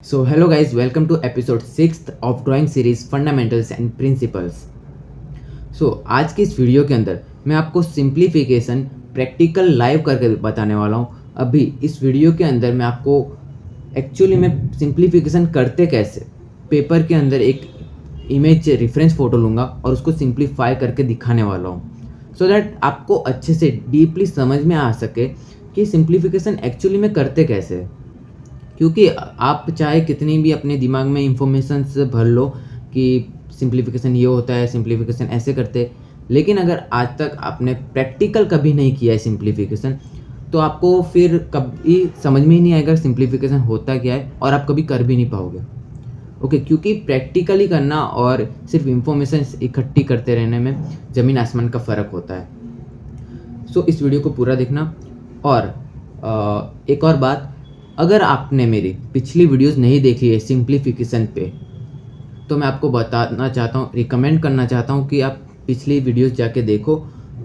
So hello guys, welcome to episode 6th of drawing series fundamentals and principles. आज की इस video के अंदर मैं आपको सिंप्लीफिकेशन प्रैक्टिकल लाइव करके बताने वाला हूँ। अभी इस वीडियो के अंदर मैं आपको एक्चुअली में सिंप्लीफिकेशन करते कैसे, पेपर के अंदर एक इमेज रेफरेंस फ़ोटो लूँगा और उसको सिंप्लीफाई करके दिखाने वाला हूँ, सो दैट आपको अच्छे से डीपली समझ में आ सके कि सिंप्लीफिकेशन एक्चुअली में करते कैसे है। क्योंकि आप चाहे कितनी भी अपने दिमाग में इंफॉर्मेशंस भर लो कि सिंप्लीफिकेशन ये होता है, सिंप्लीफिकेशन ऐसे करते, लेकिन अगर आज तक आपने प्रैक्टिकल कभी नहीं किया है सिंप्लीफिकेशन, तो आपको फिर कभी समझ में ही नहीं आएगा सिंप्लीफिकेशन होता क्या है और आप कभी कर भी नहीं पाओगे। ओके, क्योंकि प्रैक्टिकली करना और सिर्फ इंफॉर्मेशन इकट्ठी करते रहने में ज़मीन आसमान का फ़र्क होता है। इस वीडियो को पूरा देखना। और एक और बात, अगर आपने मेरी पिछली वीडियोस नहीं देखी है सिंप्लीफिकेशन पे, तो मैं आपको बताना चाहता हूँ, रिकमेंड करना चाहता हूँ कि आप पिछली वीडियोस जाके देखो,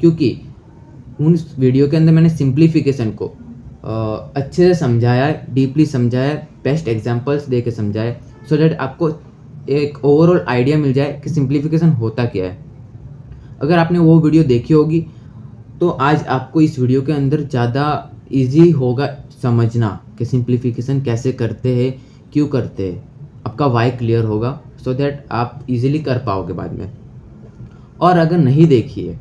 क्योंकि उन वीडियो के अंदर मैंने सिंप्लीफिकेशन को अच्छे से समझाया है, डीपली समझाया है, बेस्ट एग्जांपल्स दे के समझाया है, सो दैट आपको एक ओवरऑल आइडिया मिल जाए कि सिंप्लीफिकेशन होता क्या है। अगर आपने वो वीडियो देखी होगी तो आज आपको इस वीडियो के अंदर ज़्यादा ईजी होगा समझना कि सिंप्लीफिकेशन कैसे करते हैं, क्यों करते हैं। आपका वाई क्लियर होगा, सो दैट आप इजीली कर पाओगे बाद में। और अगर नहीं देखी है,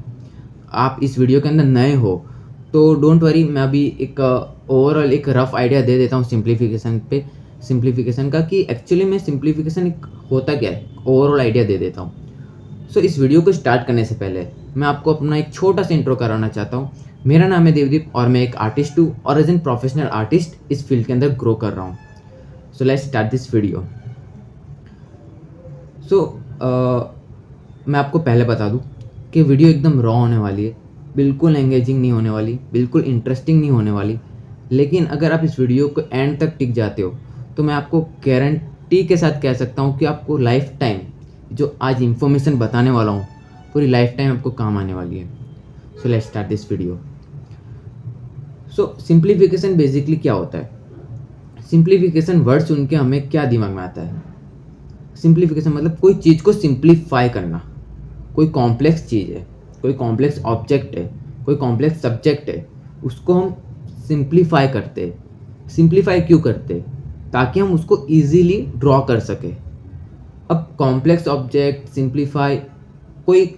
आप इस वीडियो के अंदर नए हो, तो डोंट वरी, मैं अभी एक ओवरऑल एक रफ आइडिया दे देता हूँ सिंप्लीफिकेशन का, कि एक्चुअली में सिंप्लीफिकेशन होता क्या है, ओवरऑल आइडिया दे देता हूँ। इस वीडियो को स्टार्ट करने से पहले मैं आपको अपना एक छोटा सा इंट्रो कराना चाहता हूँ। मेरा नाम है देवदीप और मैं एक आर्टिस्ट हूँ और एज एन प्रोफेशनल आर्टिस्ट इस फील्ड के अंदर ग्रो कर रहा हूँ। Let's start this video. मैं आपको पहले बता दूँ कि वीडियो एकदम रॉ होने वाली है, बिल्कुल एंगेजिंग नहीं होने वाली, बिल्कुल इंटरेस्टिंग नहीं होने वाली। लेकिन अगर आप इस वीडियो को एंड तक टिक जाते हो तो मैं आपको गारंटी के साथ कह सकता हूँ कि आपको लाइफ टाइम जो आज इंफॉर्मेशन बताने वाला हूँ, पूरी लाइफ टाइम आपको काम आने वाली है। Let's start this video. Simplification basically क्या होता है? सिंप्लीफिकेशन वर्ड सुन के हमें क्या दिमाग में आता है? सिंप्लीफिकेशन मतलब कोई चीज़ को सिंप्लीफाई करना। कोई कॉम्प्लेक्स चीज़ है, कोई कॉम्प्लेक्स ऑब्जेक्ट है, कोई कॉम्प्लेक्स सब्जेक्ट है, उसको हम सिंप्लीफाई करते हैं। सिंप्लीफाई क्यों करते हैं? ताकि हम उसको ईजीली ड्रॉ कर सकें। अब कॉम्प्लेक्स ऑब्जेक्ट सिंप्लीफाई, कोई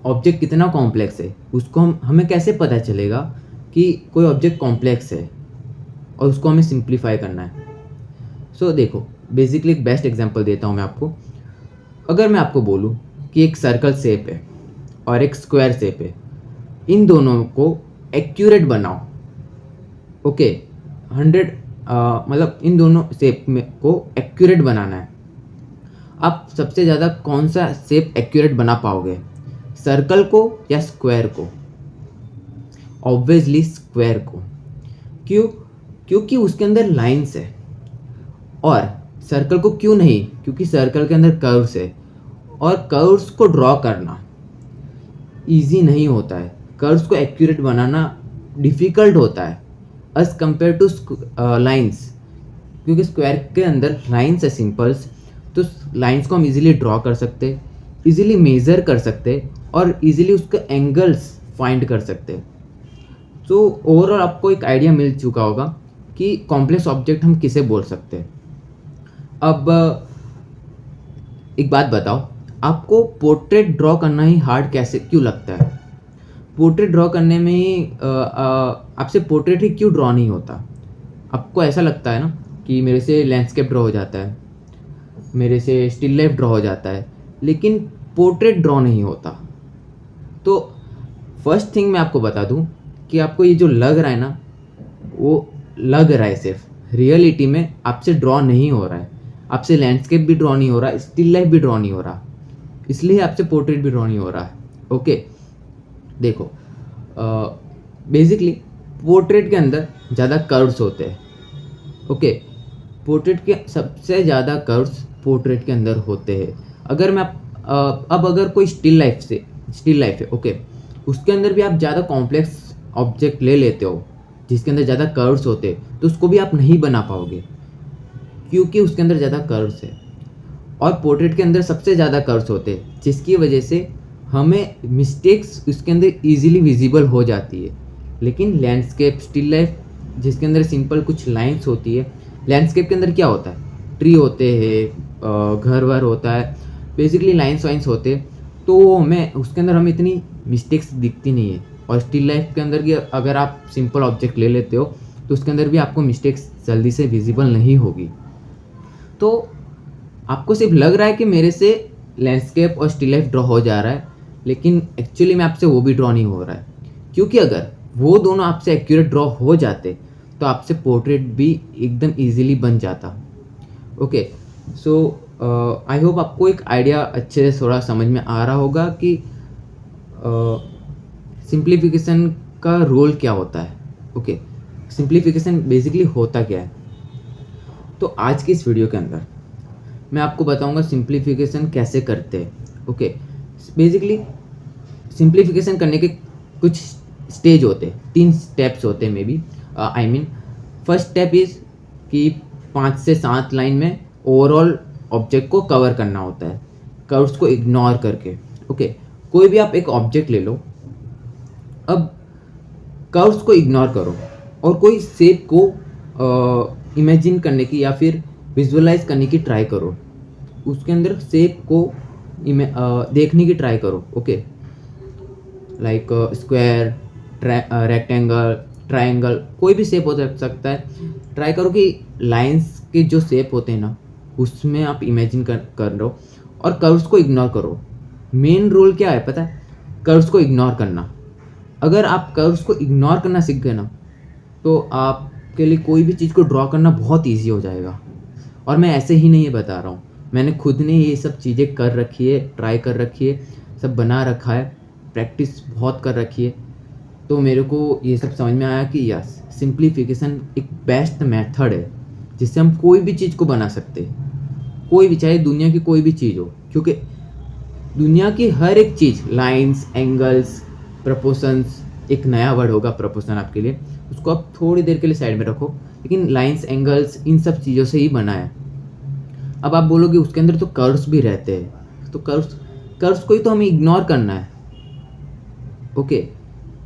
ऑब्जेक्ट कितना कॉम्प्लेक्स है उसको हमें कैसे पता चलेगा कि कोई ऑब्जेक्ट कॉम्प्लेक्स है और उसको हमें सिंप्लीफाई करना है। देखो, बेसिकली एक बेस्ट एग्जांपल देता हूँ मैं आपको। अगर मैं आपको बोलूँ कि एक सर्कल शेप है और एक स्क्वायर शेप है, इन दोनों को एक्यूरेट बनाओ। ओके, 100 मतलब इन दोनों शेप में को एक्यूरेट बनाना है। आप सबसे ज़्यादा कौन सा शेप एक्यूरेट बना पाओगे, सर्कल को या स्क्वायर को? ऑब्वियसली स्क्वायर को। क्यों? क्योंकि उसके अंदर लाइंस है। और सर्कल को क्यों नहीं? क्योंकि सर्कल के अंदर कर्व्स है और कर्व्स को ड्रॉ करना इजी नहीं होता है। कर्व्स को एक्यूरेट बनाना डिफ़िकल्ट होता है एज कंपेयर टू लाइंस। क्योंकि स्क्वायर के अंदर लाइंस है सिंपल्स, तो लाइंस को हम इजीली ड्रॉ कर सकते, इजीली मेज़र कर सकते और इजीली उसके एंगल्स फाइंड कर सकते। ओवरऑल आपको एक आइडिया मिल चुका होगा कि कॉम्प्लेक्स ऑब्जेक्ट हम किसे बोल सकते हैं। अब एक बात बताओ, आपको पोर्ट्रेट ड्रॉ करना ही हार्ड कैसे क्यों लगता है? पोर्ट्रेट ड्रॉ करने में ही आपसे पोर्ट्रेट ही क्यों ड्रॉ नहीं होता? आपको ऐसा लगता है ना कि मेरे से लैंडस्केप ड्रॉ हो जाता है, मेरे से स्टिल लाइफ ड्रॉ हो जाता है, लेकिन पोर्ट्रेट ड्रॉ नहीं होता। तो फर्स्ट थिंग मैं आपको बता दूं कि आपको ये जो लग रहा है ना, वो लग रहा है, सिर्फ रियलिटी में आपसे ड्रॉ नहीं हो रहा है। आपसे लैंडस्केप भी ड्रॉ नहीं हो रहा, स्टिल लाइफ भी ड्रॉ नहीं हो रहा, इसलिए आपसे पोर्ट्रेट भी ड्रॉ नहीं हो रहा है। ओके, देखो, बेसिकली पोर्ट्रेट के अंदर ज़्यादा कर्व्स होते हैं। ओके, पोर्ट्रेट के सबसे ज़्यादा कर्व्स पोर्ट्रेट के अंदर होते हैं। अगर मैं अब अगर कोई स्टिल लाइफ है, ओके, उसके अंदर भी आप ज़्यादा कॉम्प्लेक्स ऑब्जेक्ट ले लेते हो जिसके अंदर ज़्यादा कर्व्स होते हैं, तो उसको भी आप नहीं बना पाओगे। क्योंकि उसके अंदर ज़्यादा कर्व्स है, और पोर्ट्रेट के अंदर सबसे ज़्यादा कर्व्स होते हैं, जिसकी वजह से हमें मिस्टेक्स उसके अंदर ईजिली विजिबल हो जाती है। लेकिन लैंडस्केप, स्टिल लाइफ जिसके अंदर सिंपल कुछ लाइंस होती है, लैंडस्केप के अंदर क्या होता है, ट्री होते हैं, घर वर होता है, बेसिकली लाइंस वाइंस होते हैं, तो हमें उसके अंदर हमें इतनी मिस्टेक्स दिखती नहीं है। और स्टिल लाइफ के अंदर की अगर आप सिंपल ऑब्जेक्ट ले लेते हो तो उसके अंदर भी आपको मिस्टेक्स जल्दी से विजिबल नहीं होगी। तो आपको सिर्फ लग रहा है कि मेरे से लैंडस्केप और स्टिल लाइफ ड्रॉ हो जा रहा है, लेकिन एक्चुअली में आपसे वो भी ड्रॉ नहीं हो रहा है, क्योंकि अगर वो दोनों आपसे एक्यूरेट ड्रॉ हो जाते तो आपसे पोर्ट्रेट भी एकदम इजीली बन जाता। ओके, सो आई होप आपको एक आइडिया अच्छे से थोड़ा समझ में आ रहा होगा कि सिंप्लीफिकेशन का रोल क्या होता है। ओके, सिंप्लीफिकेशन बेसिकली होता क्या है। तो आज की इस वीडियो के अंदर मैं आपको बताऊंगा सिंप्लीफिकेशन कैसे करते हैं। ओके, बेसिकली सिंप्लीफिकेशन करने के कुछ स्टेज होते हैं, 3 स्टेप्स होते हैं may be. I mean first step is कि 5 से 7 लाइन में ओवरऑल ऑब्जेक्ट को कवर करना होता है, कर्व्स को इग्नोर करके। ओके, कोई भी आप एक ऑब्जेक्ट ले लो, अब कर्व्स को इग्नोर करो और कोई शेप को इमेजिन करने की या फिर विजुअलाइज करने की ट्राई करो, उसके अंदर शेप को देखने की ट्राई करो। Okay, like square, rectangle, triangle, कोई भी शेप हो सकता है। ट्राई करो कि लाइंस के जो शेप होते हैं ना, उसमें आप इमेजिन कर लो और कर्व्स को इग्नोर करो। मेन रोल क्या है पता है, कर्व्स को इग्नोर करना। अगर आप कर्व्स को इग्नोर करना सीख गए ना, तो आपके लिए कोई भी चीज़ को ड्रॉ करना बहुत ईजी हो जाएगा। और मैं ऐसे ही नहीं बता रहा हूँ, मैंने खुद ने ये सब चीज़ें कर रखी है, ट्राई कर रखी है, सब बना रखा है, प्रैक्टिस बहुत कर रखी है। तो मेरे को ये सब समझ में आया कि यस, सिंप्लीफिकेशन एक बेस्ट मेथड है जिससे हम कोई भी चीज़ को बना सकते हैं, कोई भी, चाहे दुनिया की कोई भी चीज़ हो। क्योंकि दुनिया की हर एक चीज़, लाइंस, एंगल्स, प्रपोर्शंस, एक नया वर्ड होगा प्रपोर्शन आपके लिए, उसको आप थोड़ी देर के लिए साइड में रखो, लेकिन लाइंस, एंगल्स, इन सब चीज़ों से ही बना है। अब आप बोलोगे उसके अंदर तो कर्व्स भी रहते हैं, तो कर्व्स को ही तो हमें इग्नोर करना है। ओके,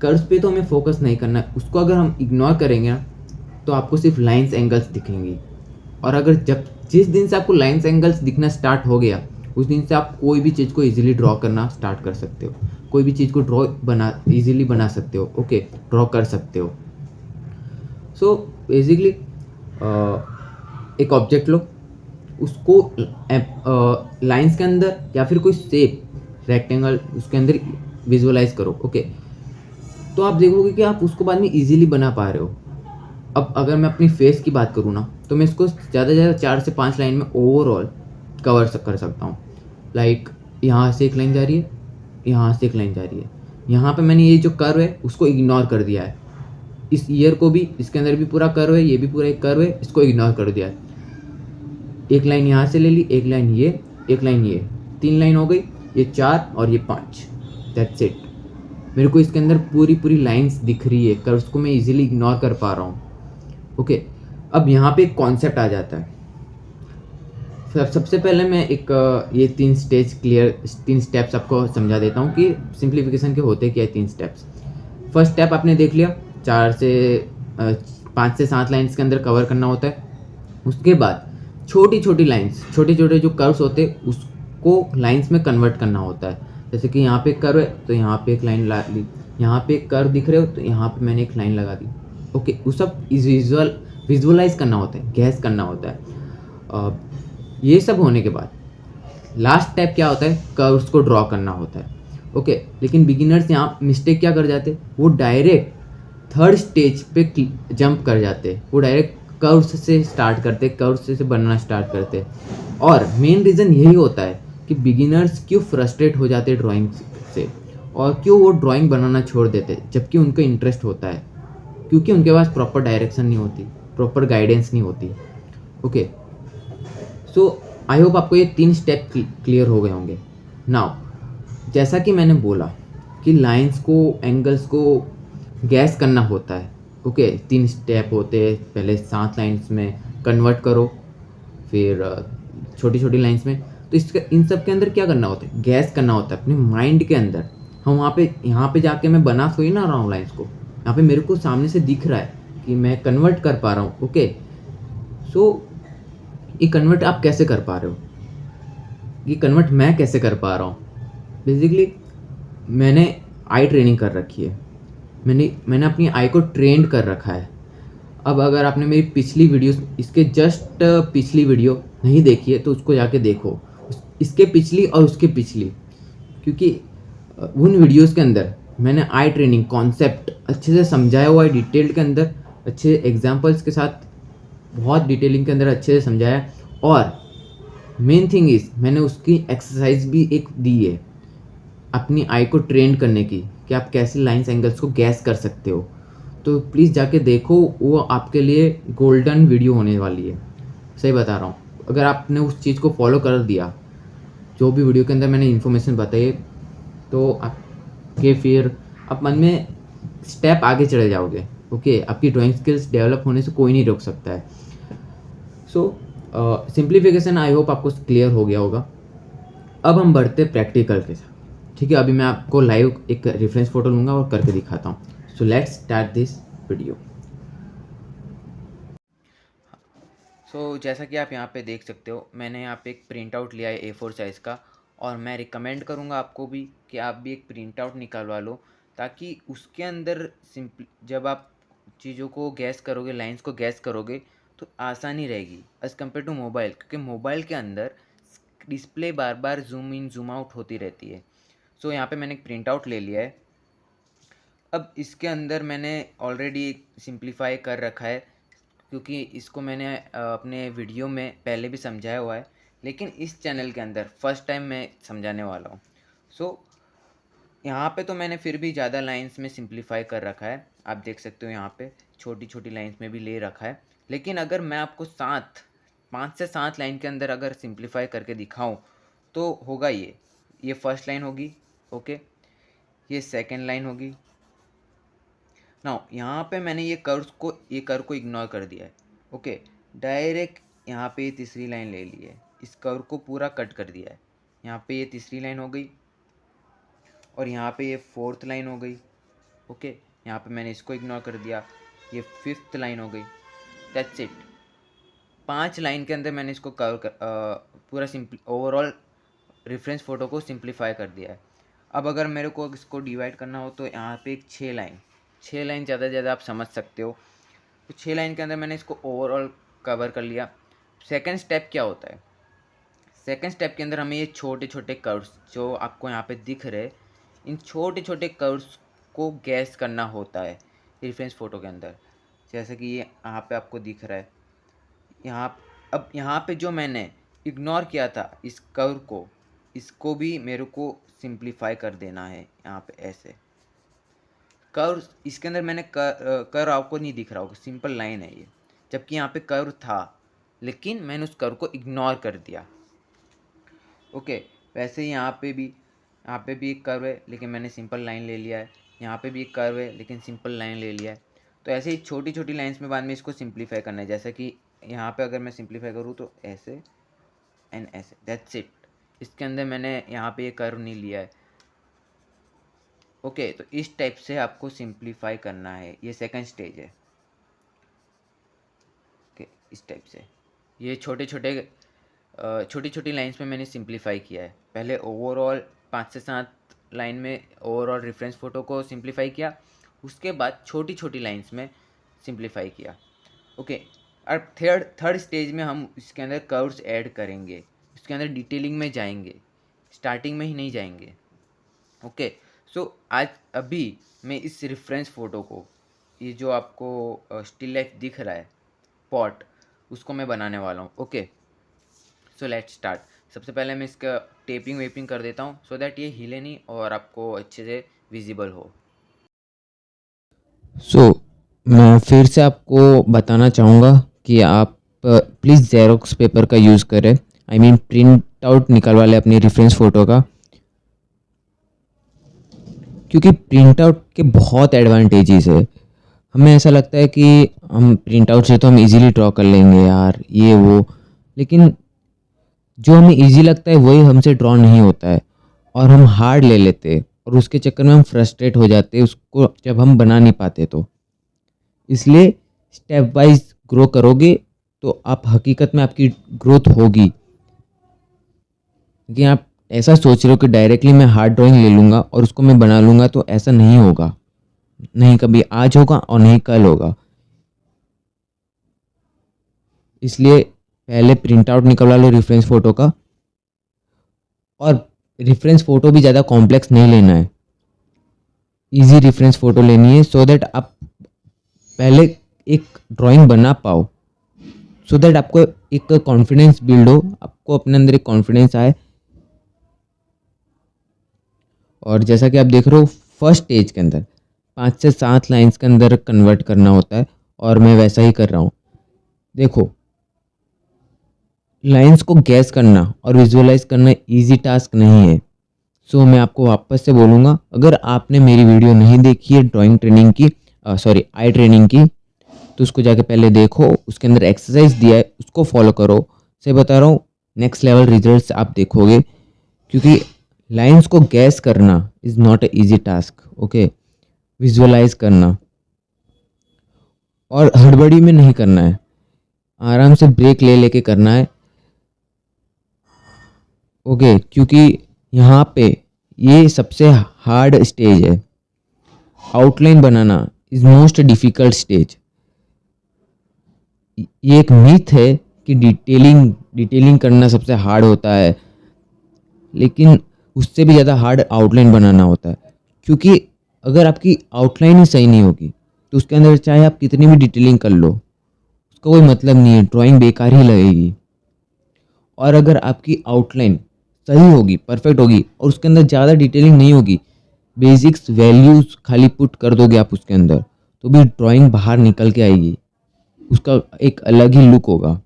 कर्व्स पे तो हमें फोकस नहीं करना है, उसको अगर हम इग्नोर करेंगे ना तो आपको सिर्फ लाइंस, एंगल्स दिखेंगी। और अगर जिस दिन से आपको लाइंस, एंगल्स दिखना स्टार्ट हो गया, उस दिन से आप कोई भी चीज़ को इजीली ड्रॉ करना स्टार्ट कर सकते हो, कोई भी चीज़ को इजीली बना सकते हो। ओके, ड्रॉ कर सकते हो। सो बेसिकली एक ऑब्जेक्ट लो, उसको लाइंस के अंदर या फिर कोई शेप, रेक्टेंगल, उसके अंदर विजुअलाइज करो। ओके, तो आप देखोगे कि आप उसको बाद में इजीली बना पा रहे हो। अब अगर मैं अपनी फेस की बात करूँ ना, तो मैं इसको ज़्यादा से ज़्यादा 4 से 5 लाइन में ओवरऑल कवर कर सकता हूँ। लाइक यहाँ से एक लाइन जा रही है, यहाँ से एक लाइन जा रही है, यहाँ पे मैंने ये जो कर्व है उसको इग्नोर कर दिया है। इस ईयर को भी, इसके अंदर भी पूरा कर्व है, ये भी पूरा एक कर्व है, इसको इग्नोर कर दिया है। एक लाइन यहाँ से ले ली, एक लाइन ये, एक लाइन ये, 3 लाइन हो गई, ये 4 और ये 5, दैट्स इट। मेरे को इसके अंदर पूरी लाइंस दिख रही है, कर्व्स को मैं इजीली इग्नोर कर पा रहा हूँ। ओके, अब यहाँ पे एक कॉन्सेप्ट आ जाता है। सबसे पहले मैं एक ये 3 स्टेप्स आपको समझा देता हूँ कि सिंप्लीफिकेशन के होते क्या है। 3 स्टेप्स। फर्स्ट स्टेप आपने देख लिया, 5 से 7 लाइन्स के अंदर कवर करना होता है। उसके बाद छोटी लाइंस, छोटे जो कर्व्स होते हैं उसको लाइंस में कन्वर्ट करना होता है। जैसे कि यहाँ पे एक कर्व है तो यहाँ पे एक लाइन ला ली, यहाँ पे एक कर्व दिख रहे हो तो यहाँ पे मैंने एक लाइन लगा दी। ओके, वो सब विजुअलाइज करना होता है, गैस करना होता है। ये सब होने के बाद लास्ट स्टेप क्या होता है, कर्व्स को ड्रॉ करना होता है। ओके, लेकिन बिगिनर्स यहाँ मिस्टेक क्या कर जाते हैं, वो डायरेक्ट थर्ड स्टेज पे जंप कर जाते हैं, वो डायरेक्ट कर्व्स से स्टार्ट करते, कर्व्स से बनना स्टार्ट करते। और मेन रीज़न यही होता है कि बिगिनर्स क्यों फ्रस्ट्रेट हो जाते हैं ड्राइंग से, और क्यों वो ड्राइंग बनाना छोड़ देते जबकि उनको इंटरेस्ट होता है, क्योंकि उनके पास प्रॉपर डायरेक्शन नहीं होती, प्रॉपर गाइडेंस नहीं होती। ओके, सो आई होप आपको ये 3 स्टेप क्लियर हो गए होंगे। नाउ, जैसा कि मैंने बोला कि लाइंस को, एंगल्स को गैस करना होता है। ओके, 3 स्टेप होते हैं। पहले 7 लाइंस में कन्वर्ट करो, फिर छोटी छोटी लाइंस में। तो इसका इन सब के अंदर क्या करना होता है, गैस करना होता है अपने माइंड के अंदर। हम यहाँ पे जाके मैं बना थोड़ी ना रहा हूँ लाइंस को, यहाँ पे मेरे को सामने से दिख रहा है कि मैं कन्वर्ट कर पा रहा हूँ। ओके, सो ये कन्वर्ट आप कैसे कर पा रहे हो, ये कन्वर्ट मैं कैसे कर पा रहा हूँ। बेसिकली मैंने आई ट्रेनिंग कर रखी है, मैंने अपनी आई को ट्रेंड कर रखा है। अब अगर आपने मेरी पिछली वीडियो, इसके जस्ट पिछली वीडियो नहीं देखी है तो उसको जाके देखो, इसके पिछली और उसके पिछली, क्योंकि उन वीडियोस के अंदर मैंने आई ट्रेनिंग कॉन्सेप्ट अच्छे से समझाया हुआ है, डिटेल्ड के अंदर अच्छे एग्जांपल्स के साथ, बहुत डिटेलिंग के अंदर अच्छे से समझाया। और मेन थिंग इज़ मैंने उसकी एक्सरसाइज भी एक दी है अपनी आई को ट्रेन करने की, कि आप कैसे लाइंस एंगल्स को गैस कर सकते हो। तो प्लीज़ जाके देखो, वो आपके लिए गोल्डन वीडियो होने वाली है, सही बता रहा हूँ। अगर आपने उस चीज़ को फॉलो कर दिया, जो भी वीडियो के अंदर मैंने इन्फॉर्मेशन बताई, तो आपके फिर आप मन में स्टेप आगे चले जाओगे। ओके, आपकी ड्राइंग स्किल्स डेवलप होने से कोई नहीं रोक सकता है। सो सिंप्लीफिकेशन आई होप आपको क्लियर हो गया होगा। अब हम बढ़ते प्रैक्टिकल के साथ, ठीक है। अभी मैं आपको लाइव एक रेफरेंस फ़ोटो लूँगा और करके दिखाता हूँ। So let's start this video. So जैसा कि आप यहाँ पे देख सकते हो, मैंने यहाँ पे एक प्रिंट आउट लिया है A4 साइज़ का, और मैं रिकमेंड करूँगा आपको भी कि आप भी एक प्रिंट आउट निकलवा लो, ताकि उसके अंदर जब आप चीज़ों को गैस करोगे, लाइंस को गैस करोगे, तो आसानी रहेगी एज़ कम्पेयर टू मोबाइल, क्योंकि मोबाइल के अंदर display bar bar zoom in zoom out होती रहती है। सो यहाँ पे मैंने एक प्रिंट आउट ले लिया है। अब इसके अंदर मैंने ऑलरेडी सिंप्लीफाई कर रखा है, क्योंकि इसको मैंने अपने वीडियो में पहले भी समझाया हुआ है, लेकिन इस चैनल के अंदर फर्स्ट टाइम मैं समझाने वाला हूँ। सो यहाँ पे तो मैंने फिर भी ज़्यादा लाइंस में सिंप्लीफाई कर रखा है, आप देख सकते हो यहाँ पे छोटी छोटी लाइंस में भी ले रखा है। लेकिन अगर मैं आपको 5 से 7 लाइन के अंदर अगर सिंप्लीफाई करके दिखाऊँ तो होगा ये फर्स्ट लाइन होगी। ओके, ये सेकेंड लाइन होगी। नाउ यहाँ पे मैंने ये कर्व को इग्नोर कर दिया है। ओके, डायरेक्ट यहाँ पे ये तीसरी लाइन ले ली है, इस कर्व को पूरा कट कर दिया है। यहाँ पे ये तीसरी लाइन हो गई, और यहाँ पे ये फोर्थ लाइन हो गई। ओके, यहाँ पे मैंने इसको इग्नोर कर दिया, ये फिफ्थ लाइन हो गई। That's it. 5 लाइन के अंदर मैंने इसको पूरा ओवरऑल रेफरेंस फ़ोटो को सिंप्लीफाई कर दिया है। अब अगर मेरे को इसको डिवाइड करना हो तो यहाँ पे एक 6 लाइन ज़्यादा से ज़्यादा आप समझ सकते हो। तो 6 लाइन के अंदर मैंने इसको ओवरऑल कवर कर लिया। सेकंड स्टेप क्या होता है, सेकंड स्टेप के अंदर हमें ये छोटे छोटे कर्व्स जो आपको यहाँ पे दिख रहे, इन छोटे छोटे कर्व्स को गैस करना होता है रेफरेंस फ़ोटो के अंदर। जैसे कि ये यहाँ पे आपको दिख रहा है, अब यहाँ पे जो मैंने इग्नोर किया था इस कर्व को, इसको भी मेरे को सिंप्लीफाई कर देना है। यहाँ पे ऐसे कर्व, इसके अंदर मैंने कर्व आपको नहीं दिख रहा होगा, सिंपल लाइन है ये, जबकि यहाँ पे कर्व था, लेकिन मैंने उस कर्व को इग्नोर कर दिया। ओके, वैसे ही यहाँ पे भी एक कर्व है, लेकिन मैंने सिंपल लाइन ले लिया है। यहाँ पे भी एक कर्व है, लेकिन सिंपल लाइन ले लिया है। तो ऐसे ही छोटी छोटी लाइंस में बाद में इसको सिंप्लीफाई करना है। जैसे कि यहाँ पे अगर मैं सिंप्लीफाई करूँ तो ऐसे एंड ऐसे, दैट्स इट। इसके अंदर मैंने यहाँ पे ये कर्व नहीं लिया है। ओके, तो इस टाइप से आपको सिंप्लीफाई करना है, ये सेकंड स्टेज है। ओके, इस टाइप से ये छोटी छोटी लाइंस में मैंने सिंप्लीफाई किया है। पहले ओवरऑल 5 से 7 लाइन में ओवरऑल रेफरेंस फ़ोटो को सिंप्लीफाई किया, उसके बाद छोटी छोटी लाइंस में सिंप्लीफाई किया। ओके, अब थर्ड स्टेज में हम इसके अंदर कर्व्स ऐड करेंगे, इसके अंदर डिटेलिंग में जाएंगे, स्टार्टिंग में ही नहीं जाएंगे। ओके, सो अभी मैं इस रेफरेंस फ़ोटो को, ये जो आपको स्टिल लाइफ दिख रहा है पॉट, उसको मैं बनाने वाला हूँ। Okay, so let's start. सबसे पहले मैं इसका टेपिंग वेपिंग कर देता हूँ, सो दैट ये हिले नहीं और आपको अच्छे से विजिबल हो। सो मैं फिर से आपको बताना चाहूँगा कि आप प्लीज़ जेरोक्स पेपर का यूज़ करें, आई मीन प्रिंट आउट निकलवा लें अपनी रेफरेंस फ़ोटो का, क्योंकि प्रिंट आउट के बहुत एडवांटेजेस है। हमें ऐसा लगता है कि हम प्रिंट आउट से तो हम इजीली ड्रॉ कर लेंगे यार, ये वो, लेकिन जो हमें इजी लगता है वही हमसे ड्रॉ नहीं होता है और हम हार्ड ले लेते हैं और उसके चक्कर में हम फ्रस्ट्रेट हो जाते हैं उसको जब हम बना नहीं पाते। तो इसलिए स्टेप वाइज ग्रो करोगे तो आप हकीकत में आपकी ग्रोथ होगी। लेकिन आप ऐसा सोच रहे हो कि डायरेक्टली मैं हार्ड ड्राइंग ले लूँगा और उसको मैं बना लूँगा, तो ऐसा नहीं होगा। नहीं कभी आज होगा और नहीं कल होगा। इसलिए पहले प्रिंट आउट निकलवा लो रेफरेंस फ़ोटो का, और रेफरेंस फ़ोटो भी ज़्यादा कॉम्प्लेक्स नहीं लेना है, इजी रेफरेंस फ़ोटो लेनी है सो दैट आप पहले एक ड्राइंग बना पाओ, सो दैट आपको एक कॉन्फिडेंस बिल्ड हो, आपको अपने अंदर एक कॉन्फिडेंस आए। और जैसा कि आप देख रहे हो फर्स्ट स्टेज के अंदर 5 से 7 लाइंस के अंदर कन्वर्ट करना होता है और मैं वैसा ही कर रहा हूँ। देखो, लाइंस को गैस करना और विजुअलाइज करना इजी टास्क नहीं है। सो मैं आपको वापस से बोलूँगा, अगर आपने मेरी वीडियो नहीं देखी है ड्राइंग ट्रेनिंग की, सॉरी आई ट्रेनिंग की, तो उसको जाके पहले देखो। उसके अंदर एक्सरसाइज दिया है उसको फॉलो करो। से बता रहा हूँ नेक्स्ट लेवल रिजल्ट्स आप देखोगे, क्योंकि लाइंस को गैस करना is not a easy task. Okay, visualise करना और हड़बड़ी में नहीं करना है, आराम से ब्रेक ले लेके करना है। ओके, क्योंकि यहाँ पे ये सबसे हार्ड स्टेज है। Outline banana is most difficult stage. ये एक मिथ है कि डिटेलिंग करना सबसे हार्ड होता है, लेकिन उससे भी ज़्यादा हार्ड आउटलाइन बनाना होता है। क्योंकि अगर आपकी आउटलाइन ही सही नहीं होगी तो उसके अंदर चाहे आप कितनी भी डिटेलिंग कर लो उसका कोई मतलब नहीं है, ड्राइंग बेकार ही लगेगी। और अगर आपकी आउटलाइन सही होगी, परफेक्ट होगी और उसके अंदर ज़्यादा डिटेलिंग नहीं होगी, बेसिक्स वैल्यूज़ खाली पुट कर दोगे आप उसके अंदर, तो भी ड्राइंग बाहर निकल के आएगी, उसका एक अलग ही लुक होगा।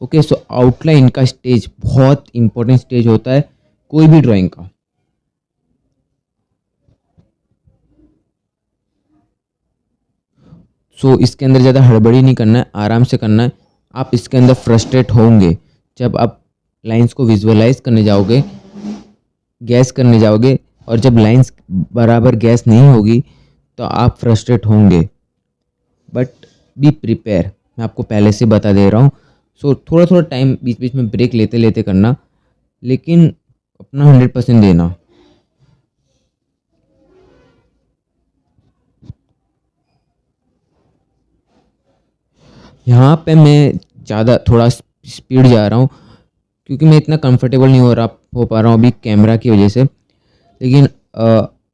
ओके, सो आउटलाइन का स्टेज बहुत इंपॉर्टेंट स्टेज होता है कोई भी ड्राइंग का। सो इसके अंदर ज़्यादा हड़बड़ी नहीं करना है, आराम से करना है। आप इसके अंदर फ्रस्ट्रेट होंगे जब आप लाइंस को विजुअलाइज करने जाओगे, गैस करने जाओगे, और जब लाइंस बराबर गैस नहीं होगी तो आप फ्रस्ट्रेट होंगे। बट बी प्रिपेयर, मैं आपको पहले से बता दे रहा हूँ। सो थोड़ा थोड़ा टाइम बीच बीच में ब्रेक लेते लेते करना, लेकिन अपना 100% देना। यहाँ पे मैं ज़्यादा थोड़ा स्पीड जा रहा हूँ क्योंकि मैं इतना कंफर्टेबल नहीं हो पा रहा हूँ अभी कैमरा की वजह से। लेकिन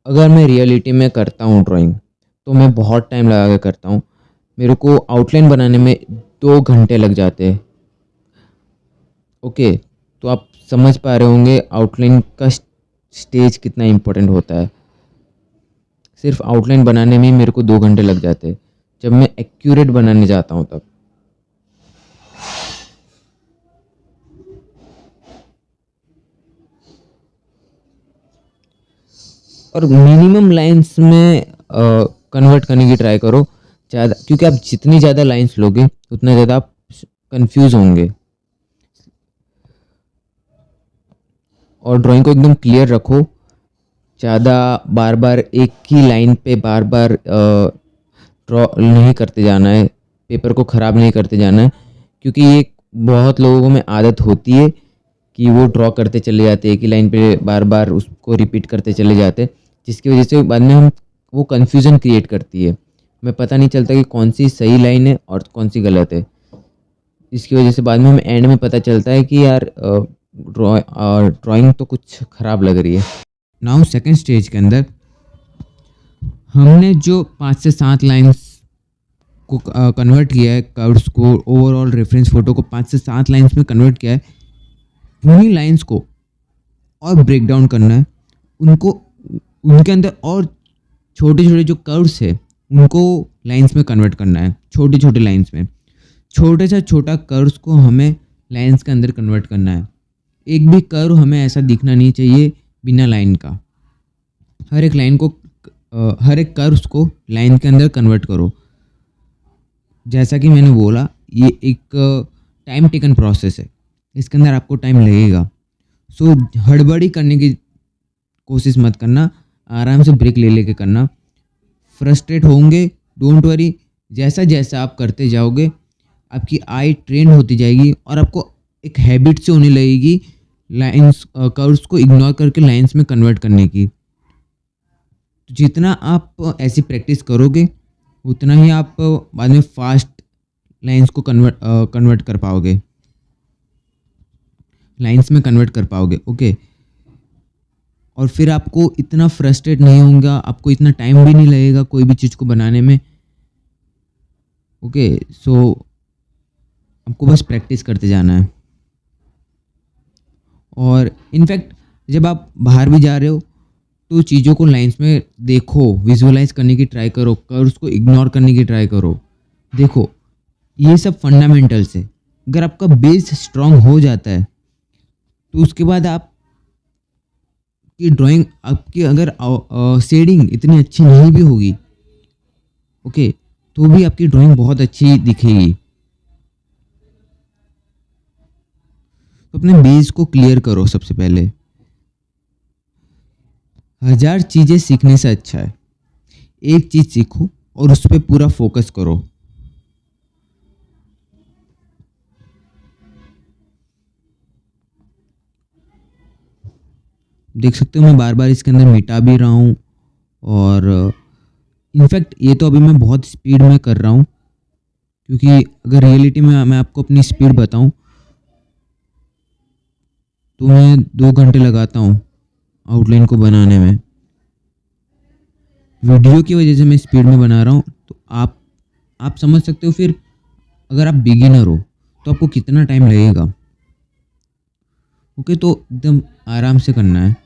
अगर मैं रियलिटी में करता हूँ ड्राइंग तो मैं बहुत टाइम लगा के करता हूँ। मेरे को आउटलाइन बनाने में 2 घंटे लग जाते हैं। ओके, तो आप समझ पा रहे होंगे आउटलाइन का स्टेज कितना इम्पोर्टेंट होता है। सिर्फ आउटलाइन बनाने में ही मेरे को 2 घंटे लग जाते हैं जब मैं एक्यूरेट बनाने जाता हूँ तब। और मिनिमम लाइंस में कन्वर्ट करने की ट्राई करो ज़्यादा, क्योंकि आप जितनी ज़्यादा लाइंस लोगे उतना ज़्यादा आप कंफ्यूज होंगे। और ड्राइंग को एकदम क्लियर रखो, ज़्यादा बार बार एक ही लाइन पे बार बार ड्रॉ नहीं करते जाना है, पेपर को ख़राब नहीं करते जाना है। क्योंकि ये बहुत लोगों में आदत होती है कि वो ड्रॉ करते चले जाते हैं एक ही लाइन पे बार बार उसको रिपीट करते चले जाते हैं, जिसकी वजह से बाद में हम वो कन्फ्यूज़न क्रिएट करती है। हमें पता नहीं चलता कि कौन सी सही लाइन है और कौन सी गलत है। इसकी वजह से बाद में हमें एंड में पता चलता है कि यार ड्राइंग तो कुछ ख़राब लग रही है। नाउ सेकंड स्टेज के अंदर हमने जो 5 से 7 लाइंस को कन्वर्ट किया है, कर्व्स को, ओवरऑल रेफरेंस फ़ोटो को 5 से 7 लाइंस में कन्वर्ट किया है, उन्हीं लाइंस को और ब्रेक डाउन करना है। उनको उनके अंदर और छोटे छोटे जो कर्व्स है उनको लाइंस में कन्वर्ट करना है। छोटे छोटे लाइंस में छोटे से छोटा कर्व्स को हमें लाइंस के अंदर कन्वर्ट करना है। एक भी कर्व हमें ऐसा दिखना नहीं चाहिए बिना लाइन का। हर एक लाइन को हर एक कर्व्स को लाइन के अंदर कन्वर्ट करो। जैसा कि मैंने बोला, ये एक टाइम टेकन प्रोसेस है, इसके अंदर आपको टाइम लगेगा। सो हड़बड़ी करने की कोशिश मत करना, आराम से ब्रेक ले लेके करना। फ्रस्ट्रेट होंगे, डोंट वरी, जैसा जैसा आप करते जाओगे आपकी आई ट्रेन होती जाएगी और आपको एक हैबिट से होने लगेगी लाइंस कर्व्स को इग्नोर करके लाइंस में कन्वर्ट करने की। तो जितना आप ऐसी प्रैक्टिस करोगे उतना ही आप बाद में फास्ट लाइंस को कन्वर्ट कर पाओगे, लाइंस में कन्वर्ट कर पाओगे। ओके, और फिर आपको इतना फ्रस्ट्रेट नहीं होगा, आपको इतना टाइम भी नहीं लगेगा कोई भी चीज़ को बनाने में। ओके, सो आपको बस प्रैक्टिस करते जाना है। और इनफैक्ट जब आप बाहर भी जा रहे हो तो चीज़ों को लाइंस में देखो, विजुअलाइज करने की ट्राई करो, कर्व्स को इग्नोर करने की ट्राई करो। देखो, ये सब फंडामेंटल्स है। अगर आपका बेस स्ट्रांग हो जाता है तो उसके बाद आप की ड्राइंग, आपकी अगर शेडिंग इतनी अच्छी नहीं भी होगी, ओके, तो भी आपकी ड्राइंग बहुत अच्छी दिखेगी। तो अपने बेस को क्लियर करो सबसे पहले। 1000 चीज़ें सीखने से अच्छा है एक चीज़ सीखो और उस पर पूरा फोकस करो। देख सकते हो मैं बार बार इसके अंदर मिटा भी रहा हूँ, और इनफैक्ट ये तो अभी मैं बहुत स्पीड में कर रहा हूँ, क्योंकि अगर रियलिटी में मैं आपको अपनी स्पीड बताऊँ तो मैं 2 घंटे लगाता हूँ आउटलाइन को बनाने में। वीडियो की वजह से मैं स्पीड में बना रहा हूँ, तो आप समझ सकते हो फिर अगर आप बिगिनर हो तो आपको कितना टाइम लगेगा। ओके, तो एकदम आराम से करना है।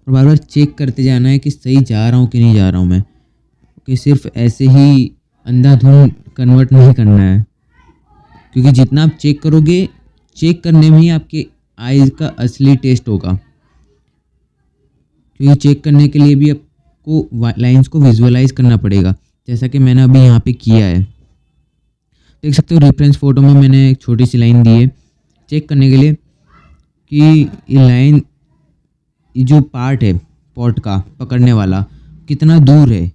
और बार बार चेक करते जाना है कि सही जा रहा हूँ कि नहीं जा रहा हूँ मैं। ओके, सिर्फ ऐसे ही अंधाधुंध कन्वर्ट नहीं करना है, क्योंकि जितना आप चेक करोगे, चेक करने में ही आपके आइज़ का असली टेस्ट होगा। क्योंकि चेक करने के लिए भी आपको लाइंस को विजुअलाइज करना पड़ेगा, जैसा कि मैंने अभी यहाँ पे किया है। देख सकते हो रेफरेंस फ़ोटो में मैंने एक छोटी सी लाइन दी है चेक करने के लिए कि ये लाइन, ये जो पार्ट है पॉट का पकड़ने वाला, कितना दूर है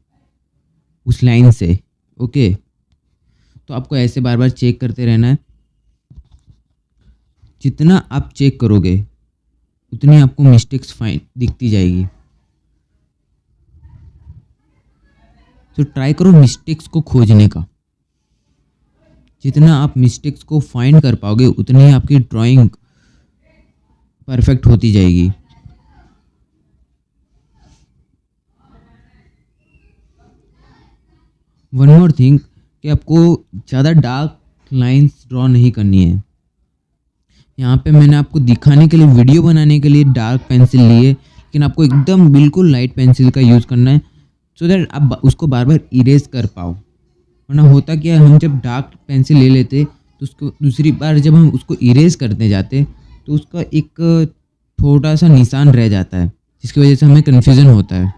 उस लाइन से। ओके, तो आपको ऐसे बार बार चेक करते रहना है। जितना आप चेक करोगे उतनी आपको मिस्टेक्स फाइन दिखती जाएगी। तो ट्राई करो मिस्टेक्स को खोजने का। जितना आप मिस्टेक्स को फाइंड कर पाओगे उतनी ही आपकी ड्राइंग परफेक्ट होती जाएगी। वन मोर थिंग, कि आपको ज़्यादा डार्क लाइंस ड्रॉ नहीं करनी है। यहाँ पे मैंने आपको दिखाने के लिए, वीडियो बनाने के लिए डार्क पेंसिल ली है, लेकिन आपको एकदम बिल्कुल लाइट पेंसिल का यूज़ करना है, सो दैट आप उसको बार बार इरेज कर पाओ। वरना होता क्या, हम जब डार्क पेंसिल ले लेते तो उसको दूसरी बार जब हम उसको इरेज करने जाते तो उसका एक छोटा सा निशान रह जाता है, जिसकी वजह से हमें कन्फ्यूज़न होता है।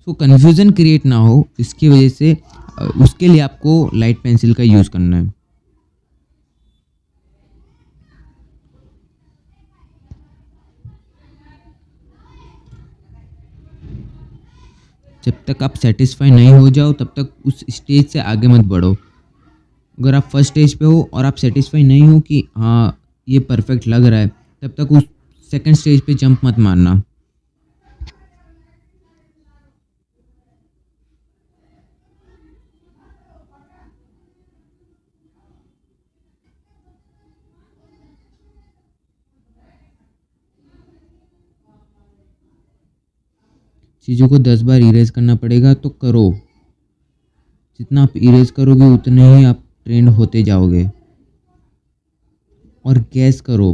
सो कन्फ्यूज़न क्रिएट ना हो इसकी वजह से उसके लिए आपको लाइट पेंसिल का यूज़ करना है। जब तक आप सेटिस्फाई नहीं हो जाओ तब तक उस स्टेज से आगे मत बढ़ो। अगर आप फर्स्ट स्टेज पे हो और आप सेटिस्फाई नहीं हो कि हाँ ये परफेक्ट लग रहा है, तब तक उस सेकंड स्टेज पे जंप मत मारना। चीज़ों को 10 बार इरेज करना पड़ेगा तो करो। जितना आप इरेज करोगे उतने ही आप ट्रेंड होते जाओगे। और गैस करो,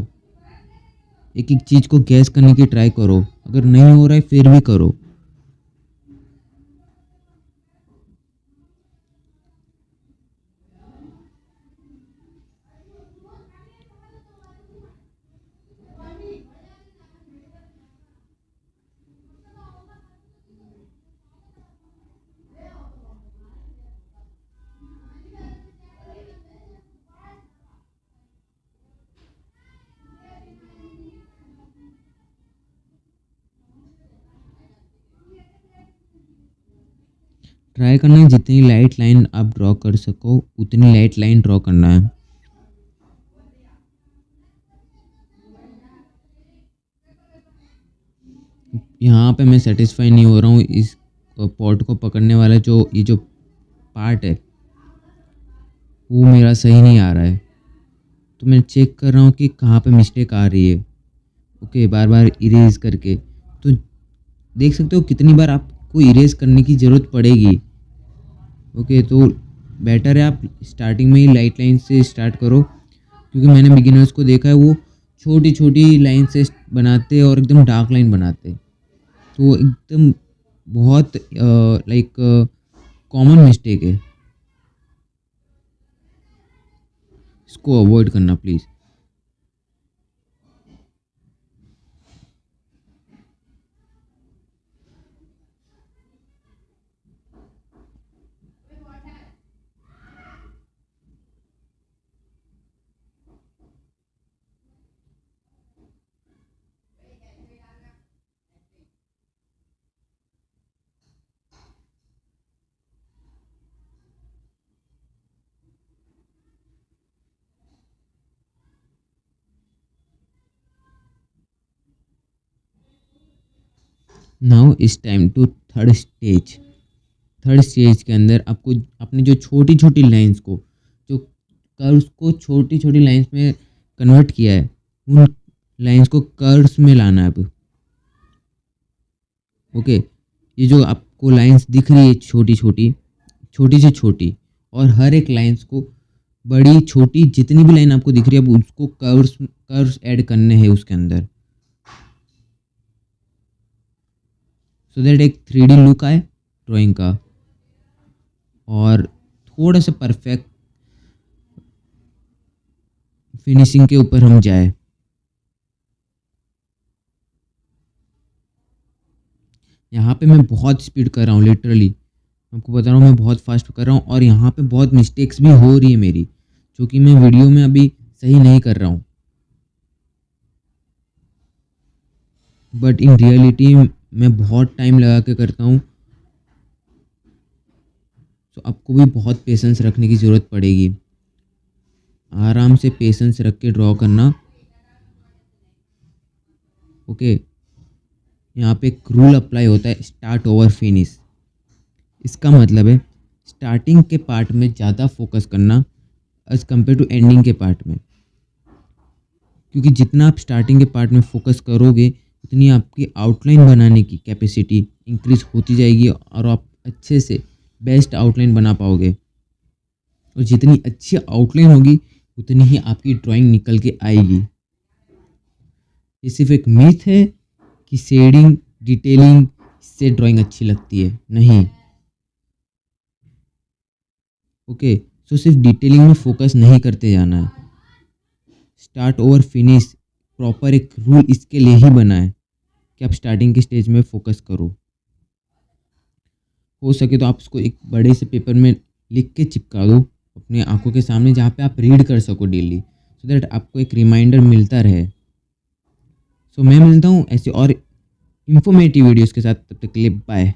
एक एक चीज़ को गैस करने की ट्राई करो, अगर नहीं हो रहा है फिर भी करो। ट्राई करना है जितनी लाइट लाइन आप ड्रॉ कर सको उतनी लाइट लाइन ड्रॉ करना है। यहाँ पे मैं सेटिस्फाई नहीं हो रहा हूँ, इस पॉट को पकड़ने वाला ये जो पार्ट है वो मेरा सही नहीं आ रहा है, तो मैं चेक कर रहा हूँ कि कहाँ पे मिस्टेक आ रही है। ओके, बार बार इरेज करके, तो देख सकते हो कितनी बार आपको इरेज करने की ज़रूरत पड़ेगी। ओके, तो बेटर है आप स्टार्टिंग में ही लाइट लाइन से स्टार्ट करो, क्योंकि मैंने बिगिनर्स को देखा है वो छोटी छोटी लाइन से बनाते और एकदम डार्क लाइन बनाते, तो वो एकदम बहुत लाइक कॉमन मिस्टेक है, इसको अवॉइड करना please. Now is time to third stage. Third stage के अंदर आपको अपनी जो छोटी छोटी लाइंस को, जो कर्व्स को छोटी छोटी लाइंस में कन्वर्ट किया है, उन लाइंस को कर्व्स में लाना है अब। ओके, ये जो आपको लाइंस दिख रही है छोटी छोटी, छोटी से छोटी, और हर एक लाइंस को बड़ी छोटी जितनी भी लाइन आपको दिख रही है अब उसको कर्व्स कर्व्स ऐड करने हैं उसके अंदर, सो दैट एक 3D लुक आए ड्राइंग का और थोड़ा सा परफेक्ट फिनिशिंग के ऊपर हम जाए। यहाँ पे मैं बहुत स्पीड कर रहा हूँ, लिटरली आपको बता रहा हूँ मैं बहुत फास्ट कर रहा हूँ, और यहाँ पे बहुत मिस्टेक्स भी हो रही है मेरी, जो कि मैं वीडियो में अभी सही नहीं कर रहा हूँ, बट इन रियलिटी मैं बहुत टाइम लगा के करता हूँ। तो आपको भी बहुत पेशेंस रखने की ज़रूरत पड़ेगी, आराम से पेशेंस रख के ड्रॉ करना। ओके, यहाँ पे एक रूल अप्लाई होता है, स्टार्ट ओवर फिनिश। इसका मतलब है स्टार्टिंग के पार्ट में ज़्यादा फोकस करना एज़ कम्पेयर टू एंडिंग के पार्ट में, क्योंकि जितना आप स्टार्टिंग के पार्ट में फोकस करोगे उतनी आपकी आउटलाइन बनाने की कैपेसिटी इंक्रीज होती जाएगी और आप अच्छे से बेस्ट आउटलाइन बना पाओगे, और जितनी अच्छी आउटलाइन होगी उतनी ही आपकी ड्राइंग निकल के आएगी। ये सिर्फ एक मिथ है कि शेडिंग डिटेलिंग से ड्राइंग अच्छी लगती है, नहीं। ओके, सो सिर्फ डिटेलिंग में फोकस नहीं करते जाना है, स्टार्ट ओवर फिनिश प्रॉपर एक रूल इसके लिए ही बना है कि आप स्टार्टिंग के स्टेज में फोकस करो। हो सके तो आप उसको एक बड़े से पेपर में लिख के चिपका दो अपने आंखों के सामने, जहाँ पे आप रीड कर सको डेली, सो दैट आपको एक रिमाइंडर मिलता रहे। सो मैं मिलता हूँ ऐसे और इन्फॉर्मेटिव वीडियोस के साथ, तब तक के लिए बाय।